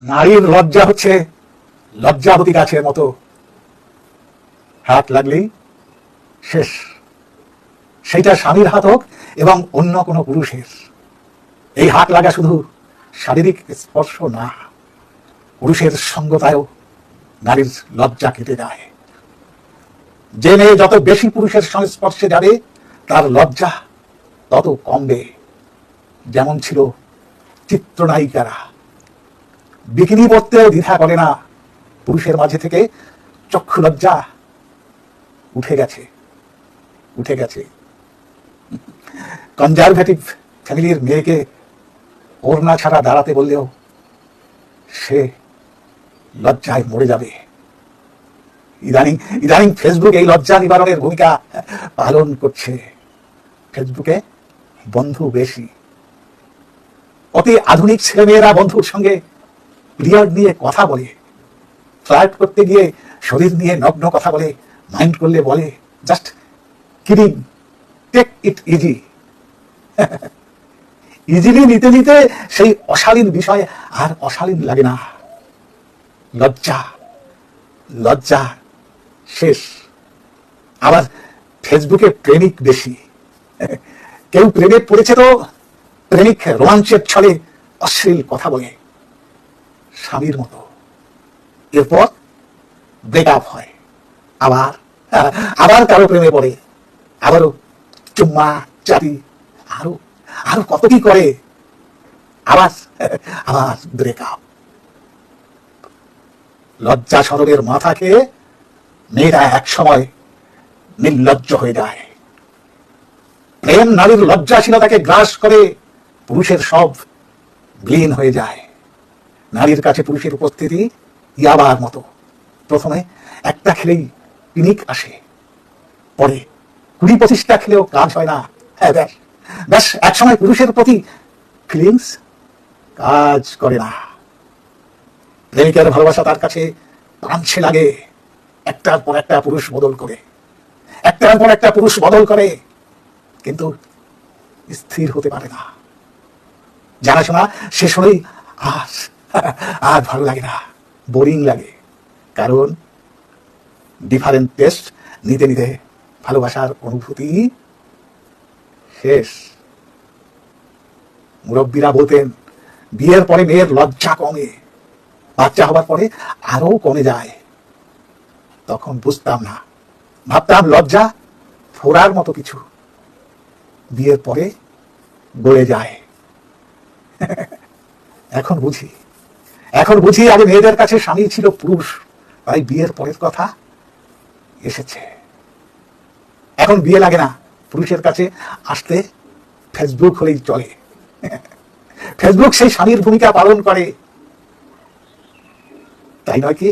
নারীর লজ্জা হচ্ছে লজ্জাবতী গাছের মতো, হাত লাগলেই শেষ। সেইটা স্বামীর হাত হোক এবং অন্য কোনো পুরুষের। এই হাত লাগা শুধু শারীরিক স্পর্শ না, পুরুষের সঙ্গতায়ও নারীর লজ্জা কেটে যায়। যে মেয়ে যত বেশি পুরুষের সংস্পর্শে যাবে তার লজ্জা তত কমবে। যেমন ছিল চিত্রনায়িকারা, বিকিনি পরতেও দ্বিধা করে না, পুরুষের মাঝে থেকে চক্ষু লজ্জা উঠে গেছে। কনজারভেটিভ ফ্যামিলির মেয়েকে ওড়না ছাড়া দাঁড়াতে বললেও সে লজ্জায় মরে যাবে। ইদানিং ফেসবুক এই লজ্জা নিবারণের ভূমিকা পালন করছে। ফেসবুকে বন্ধু বেশি, অতি আধুনিক ছেলেমেয়েরা বন্ধুর সঙ্গে পিরিয়ড নিয়ে কথা বলে, ফ্লার্ট করতে গিয়ে শরীর নিয়ে নগ্ন কথা বলে, মাইন্ড করলে বলে just kidding, take it easy. Easily নিতে নিতে সেই অশালীন বিষয় আর অশালীন লাগে না। লজ্জা শেষ। আবার ফেসবুকে প্রেমিক বেশি। কেউ প্রেমে পড়েছে তো প্রেমিক রোমাঞ্চের ছলে অশ্লীল কথা বলে স্বামীর মতো, এরপর ব্রেকআপ হয়, আবার কারো প্রেমে পড়ে, আবারও চুম্মা চাটি, আরো কত কি করে, আবার ব্রেকআপ। লজ্জা সরবের মাথা খেয়ে মেয়েরা এক সময় নির্লজ্জ হয়ে যায়। প্রেম নারীর লজ্জাশীলতাকে গ্রাস করে, পুরুষের সব বিলীন হয়ে যায়। নারীর কাছে পুরুষের উপস্থিতি ইয়াবার মতো। প্রথমে একটা খেলেই পিনিক আসে, পরে 20-25টা খেলেও কাজ হয় না। হ্যাঁ, ব্যাস একসময় পুরুষের প্রতি ফিলিংস কাজ করে না। প্রেমিকের ভালোবাসা তার কাছে পাঞ্ছে লাগে। একটার পর একটা পুরুষ বদল করে, কিন্তু স্থির হতে পারে না। জানাশোনা শেষ হলেই আর ভালো লাগে না, বোরিং লাগে। কারণ ডিফারেন্ট টেস্ট নিতে নিতে ভালোবাসার অনুভূতি শেষ। মুরব্বীরা বলতেন বিয়ের পরে মেয়ের লজ্জা কমে, বাচ্চা হবার পরে আরো কমে যায়। তখন বুঝতাম না, ভাবতাম লজ্জা ফোড়ার মতো কিছু, বিয়ের পরে গড়ে যায়। এখন বুঝি আগে মেয়েদের কাছে স্বামী ছিল পুরুষ, তাই বিয়ের পরের কথা এসেছে। এখন বিয়ে লাগে না, পুরুষের কাছে আসতে ফেসবুক হলেই চলে। ফেসবুক সেই স্বামীর ভূমিকা পালন করে, তাই নয় কি?